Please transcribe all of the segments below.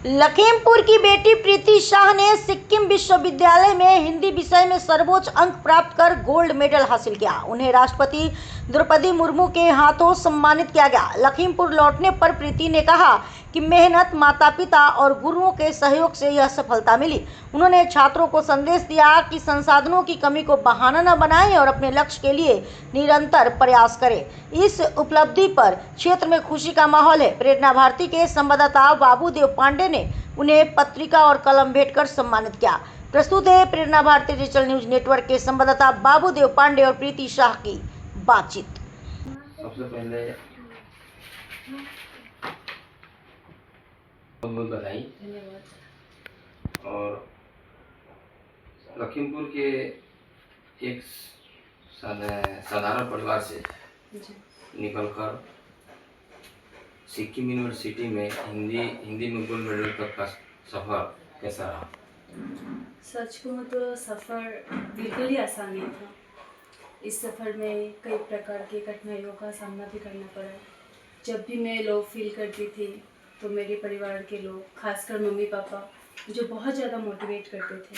लखीमपुर की बेटी प्रीति शाह ने सिक्किम विश्वविद्यालय में हिंदी विषय में सर्वोच्च अंक प्राप्त कर गोल्ड मेडल हासिल किया। उन्हें राष्ट्रपति द्रौपदी मुर्मू के हाथों सम्मानित किया गया। लखीमपुर लौटने पर प्रीति ने कहा कि मेहनत, माता पिता और गुरुओं के सहयोग से यह सफलता मिली। उन्होंने छात्रों को संदेश दिया कि संसाधनों की कमी को बहाना न बनाएं और अपने लक्ष्य के लिए निरंतर प्रयास करें। इस उपलब्धि पर क्षेत्र में खुशी का माहौल है। प्रेरणा भारती के संवाददाता बाबूदेव पांडे ने उन्हें पत्रिका और कलम भेंट कर सम्मानित किया। प्रस्तुत है प्रेरणा भारती डिजिटल न्यूज नेटवर्क के संवाददाता बाबूदेव पांडे और प्रीति शाह की बातचीत। सबसे पहले बहुत बधाई। और लखीमपुर के एक साधारण परिवार से निकलकर सिक्किम यूनिवर्सिटी में हिंदी में गोल्ड मेडल तक का सफर कैसा रहा? सच कहूँ तो सफ़र बिल्कुल ही आसान नहीं था। इस सफ़र में कई प्रकार की कठिनाइयों का सामना भी करना पड़ा। जब भी मैं लो फील करती थी तो मेरे परिवार के लोग, खासकर मम्मी पापा, मुझे बहुत ज़्यादा मोटिवेट करते थे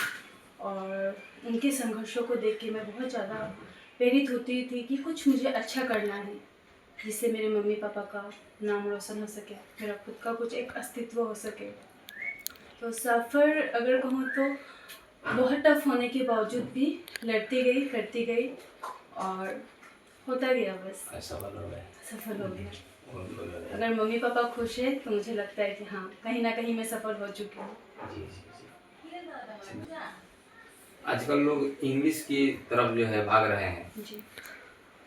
और उनके संघर्षों को देख के मैं बहुत ज़्यादा प्रेरित होती थी कि कुछ मुझे अच्छा करना है जिससे मेरे मम्मी पापा का नाम रोशन हो सके, मेरा खुद का कुछ एक अस्तित्व हो सके। तो सफ़र अगर कहूँ तो बहुत टफ होने के बावजूद भी लड़ती गई, करती गई और होता गया। बस सफल हो गया। अगर मम्मी पापा खुश है तो मुझे लगता है कि हाँ, कहीं ना कहीं मैं सफल हो चुकी हूँ। आजकल लोग इंग्लिश की तरफ जो है भाग रहे हैं जी।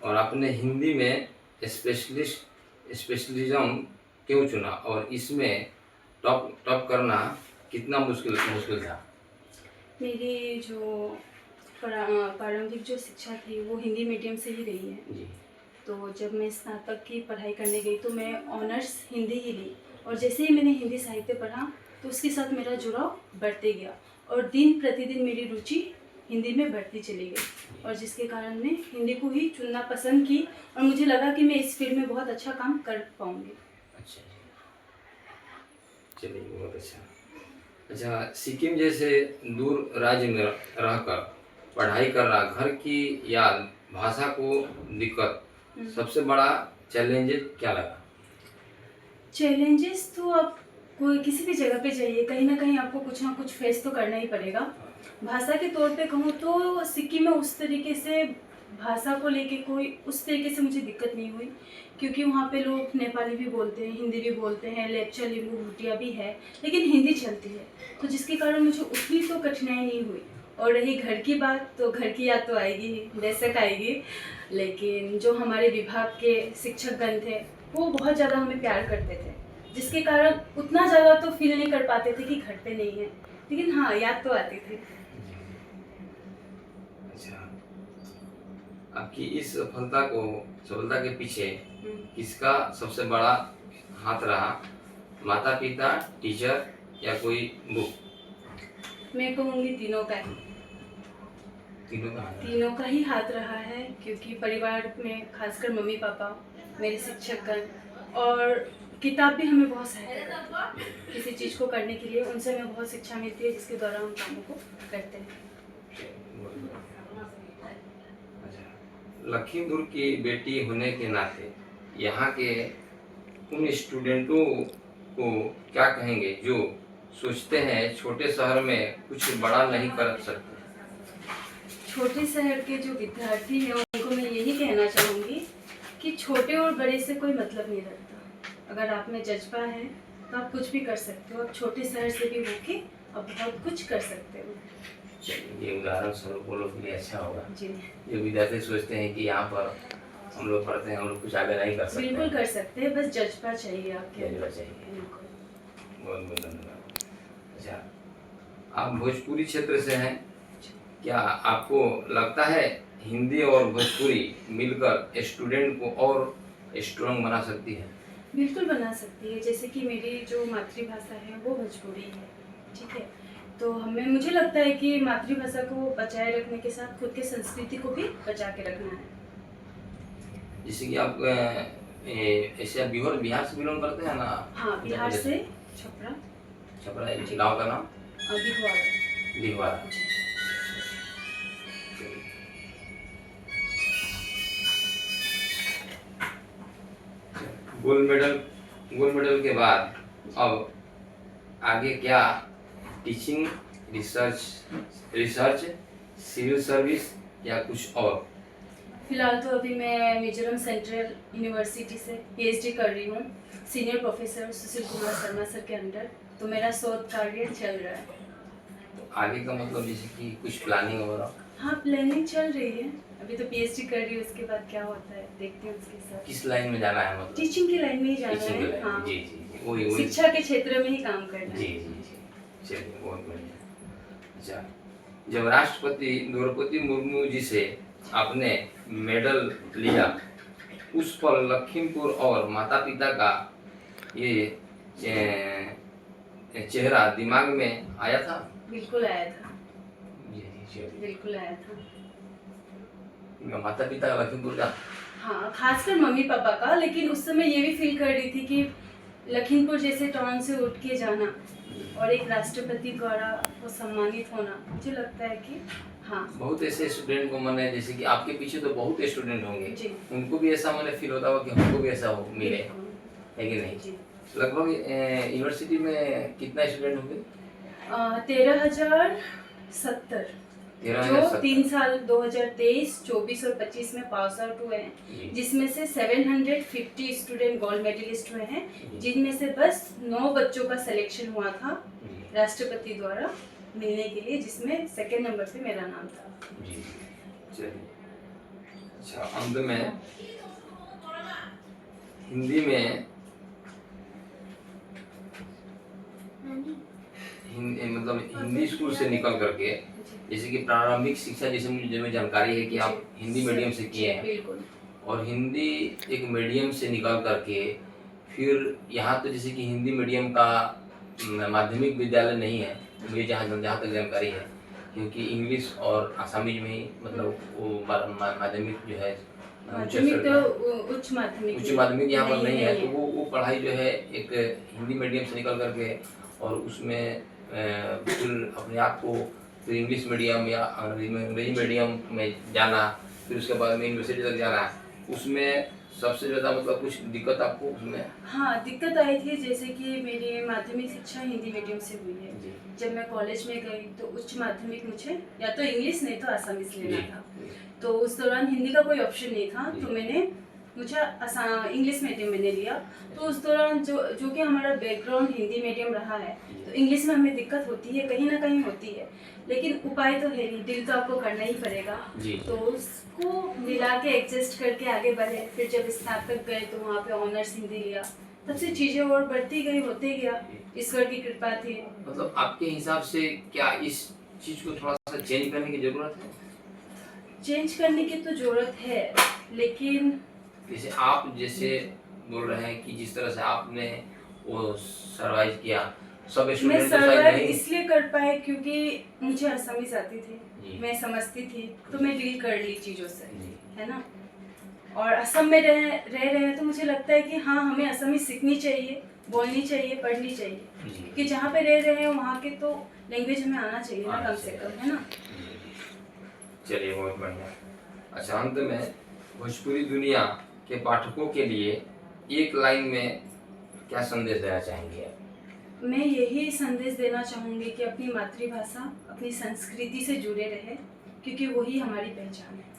और आपने हिंदी में स्पेशलिज्म क्यों चुना और इसमें टॉप करना कितना मुश्किल था? मेरी जो प्रारंभिक जो शिक्षा थी वो हिंदी मीडियम से ही रही है जी। तो जब मैं स्नातक की पढ़ाई करने गई तो मैं ऑनर्स हिंदी ही ली और जैसे ही मैंने हिंदी साहित्य पढ़ा तो उसके साथ मेरा जुड़ाव बढ़ते गया और दिन प्रतिदिन मेरी रुचि हिंदी में बढ़ती चली गई और जिसके कारण मैं हिंदी को ही चुनना पसंद की और मुझे लगा कि मैं इस फील्ड में बहुत अच्छा काम कर पाऊँगी। अच्छा, चलिए, बहुत अच्छा। सिक्किम जैसे दूर राज्य में रहकर पढ़ाई करना, घर की याद, भाषा को दिक्कत, सबसे बड़ा चैलेंजेस क्या लगा? चैलेंजेस तो आप कोई किसी भी जगह पे जाइए, कहीं ना कहीं आपको कुछ ना कुछ फेस तो करना ही पड़ेगा। भाषा के तौर पे कहूँ तो सिक्किम में उस तरीके से भाषा को लेके कोई उस तरीके से मुझे दिक्कत नहीं हुई क्योंकि वहाँ पे लोग नेपाली भी बोलते हैं, हिंदी भी बोलते हैं, लेप्चा लिंगू भूटिया भी है, लेकिन हिंदी चलती है तो जिसके कारण मुझे उतनी तो कठिनाई नहीं हुई। और रही घर की बात तो घर की याद तो आएगी ही, बेशक आएगी, लेकिन जो हमारे विभाग के शिक्षकगण थे वो बहुत ज़्यादा हमें प्यार करते थे जिसके कारण उतना ज़्यादा तो फील नहीं कर पाते थे कि घर पे नहीं है, लेकिन हाँ, याद तो आती थी। अच्छा, आपकी इस सफलता के पीछे किसका सबसे बड़ा हाथ रहा? माता पिता, टीचर या कोई बुक? मैं कहूँगी तीनों का ही हाथ रहा है क्योंकि परिवार में खासकर मम्मी पापा, मेरे शिक्षकगण और किताब भी हमें बहुत सहायता करती है किसी चीज़ को करने के लिए। उनसे हमें बहुत शिक्षा मिलती है जिसके द्वारा हम कामों को करते हैं। लखीमपुर की बेटी होने के नाते यहाँ के उन स्टूडेंटों को क्या कहेंगे जो सोचते हैं छोटे शहर में कुछ बड़ा नहीं कर सकते? छोटे शहर के जो विद्यार्थी हैं उनको मैं यही कहना चाहूँगी कि छोटे और बड़े से कोई मतलब नहीं रखता। अगर आप में जज्बा है तो आप कुछ भी कर सकते हो। आप छोटे शहर से भी होके आप बहुत कुछ कर सकते हो। ये उदाहरण स्वरूप वो लोग के लिए अच्छा होगा जी। जो विद्यार्थी सोचते हैं कि यहाँ पर हम लोग पढ़ते हैं, हम लोग कुछ आगे नहीं कर सकते। बिल्कुल कर सकते हैं, बस जज्बा चाहिए आपके जज्बा अंदर। चाहिए। बहुत बहुत धन्यवाद। अच्छा, आप भोजपुरी क्षेत्र से हैं, क्या आपको लगता है हिंदी और भोजपुरी मिलकर स्टूडेंट को और स्ट्रॉन्ग बना सकती है? बिल्कुल बना सकती है। जैसे कि मेरी जो मातृभाषा है वो भोजपुरी है, ठीक है, तो मुझे लगता है कि मातृभाषा को बचाए रखने के साथ खुद के संस्कृति को भी बचा के रखना है। जैसे कि आप ऐसे बिहार से बिलोंग करते हैं ना? हाँ, बिहार से छपरा। छपरा गाँव का नाम दिखवाड़ा। दिघवाड़ा। गोल्ड मेडल के बाद अब आगे क्या टीचिंग, रिसर्च, सिविल सर्विस या कुछ और? फिलहाल तो अभी मैं मिजोरम सेंट्रल यूनिवर्सिटी से पीएचडी कर रही हूँ, senior professor Sushil Kumar Sharma sir के अंडर। तो मेरा शोध कार्य चल रहा है। तो आगे का मतलब जैसे कि कुछ प्लानिंग वगैरह? हाँ, प्लानिंग चल रही है। अभी तो पीएचडी कर रही हूँ, उसके बाद क्या होता है देखते हैं उसके साथ। किस लाइन में जाना है मतलब? टीचिंग की लाइन में ही जाना टीचिंग है। हाँ, जी जी जी, वही शिक्षा के क्षेत्र में ही काम करना जी है। जी जी, चलिए बहुत बढ़िया। अच्छा, जब राष्ट्रपति द्रौपदी मुर्मू जी से आपने मेडल लिया, उस पर लखीमपुर और माता पिता का ये चेहरा दिमाग में आया था? बिल्कुल आया था, जी जी, चलिए। बिल्कुल आया था। माता पिता लखीमपुर का? हाँ, खासकर मम्मी पापा का। लेकिन उस समय ये भी फील कर रही थी कि लखीमपुर जैसे टाउन से उठ के जाना और एक राष्ट्रपति द्वारा वो सम्मानित होना, मुझे लगता है कि हाँ। बहुत ऐसे स्टूडेंट को मैंने, जैसे कि आपके पीछे तो बहुत स्टूडेंट होंगे जी, उनको भी ऐसा मैंने फील होता होगा कि हमको भी ऐसा हो मिले, बिल्कुल। है कि नहीं? जी, लगभग यूनिवर्सिटी में कितना स्टूडेंट होंगे? 13,070 जो 13,070। 3 साल 2023, 24 और 25 में पास आउट हुए हैं, जी। जिसमें से 750 स्टूडेंट गोल्ड मेडलिस्ट हुए हैं, जी। जिनमें से बस 9 बच्चों का सिलेक्शन हुआ था जी राष्ट्रपति द्वारा मिलने के लिए, जिसमें सेकंड नंबर पे मेरा नाम था। जी, चलिए। अच्छा, अंत में हिंदी में मतलब हिंदी स्कूल से निकल करके, जैसे कि प्रारंभिक शिक्षा जैसे मुझे जानकारी है कि आप हिंदी मीडियम से किए हैं, बिल्कुल। और हिंदी एक मीडियम से निकल करके फिर यहाँ तो जैसे कि हिंदी मीडियम का माध्यमिक विद्यालय नहीं है, मुझे जहाँ तक जानकारी है, क्योंकि इंग्लिश और आसामी में ही मतलब वो माध्यमिक जो है माध्यमिक तो उच्च माध्यमिक यहाँ पर नहीं है। तो वो पढ़ाई जो है एक हिंदी मीडियम से निकल करके और उसमें फिर अपने आप को फिर इंग्लिश मीडियम या अंग्रेजी मीडियम में जाना, फिर उसके बाद में यूनिवर्सिटी तक जाना, उसमें सबसे ज़्यादा मतलब कुछ दिक्कत आपको उसमें? हाँ, दिक्कत आई थी। जैसे कि मेरी माध्यमिक शिक्षा हिंदी मीडियम से हुई है। जब मैं कॉलेज में गई तो उच्च माध्यमिक मुझे या तो इंग्लिश नहीं तो आसामीज लेना था। तो उस दौरान हिंदी का कोई ऑप्शन नहीं था, तो मुझे इंग्लिश मीडियम मैंने लिया। तो उस दौरान जो कि हमारा बैकग्राउंड हिंदी मीडियम रहा है, तो इंग्लिश में हमें दिक्कत होती है, कहीं ना कहीं होती है, लेकिन उपाय तो है नहीं, डील तो आपको करना ही पड़ेगा। तो उसको मिला के एडजस्ट करके आगे बढ़े। फिर जब स्नातक गए तो वहाँ पे ऑनर्स हिंदी लिया, तब से चीज़ें और बढ़ती गई, होते गया, ईश्वर की कृपा थी। मतलब आपके हिसाब से क्या इस चीज़ को थोड़ा सा चेंज करने की ज़रूरत है? चेंज करने की तो ज़रूरत है, लेकिन जैसे आप जैसे बोल रहे हैं कि जिस तरह से आपने वो सर्वाइव किया, सब मैं स्टूडेंट सर्वाइव इसलिए कर पाए क्योंकि मुझे असमीज आती थी, मैं समझती थी, तो मैं डील कर ली चीज़ों से, है ना। और असम में रह रहे हैं तो मुझे लगता है कि हाँ, हमें असमी सीखनी चाहिए, बोलनी चाहिए, पढ़नी चाहिए, क्योंकि जहाँ पे रह रहे हैं वहाँ के तो लैंग्वेज हमें आना चाहिए ना, कम से कम, है ना। चलिए, बहुत बढ़िया। अच्छा, अंत में भोजपुरी दुनिया के पाठकों के लिए एक लाइन में क्या संदेश देना चाहेंगे आप? मैं यही संदेश देना चाहूँगी कि अपनी मातृभाषा, अपनी संस्कृति से जुड़े रहे, क्योंकि वही हमारी पहचान है।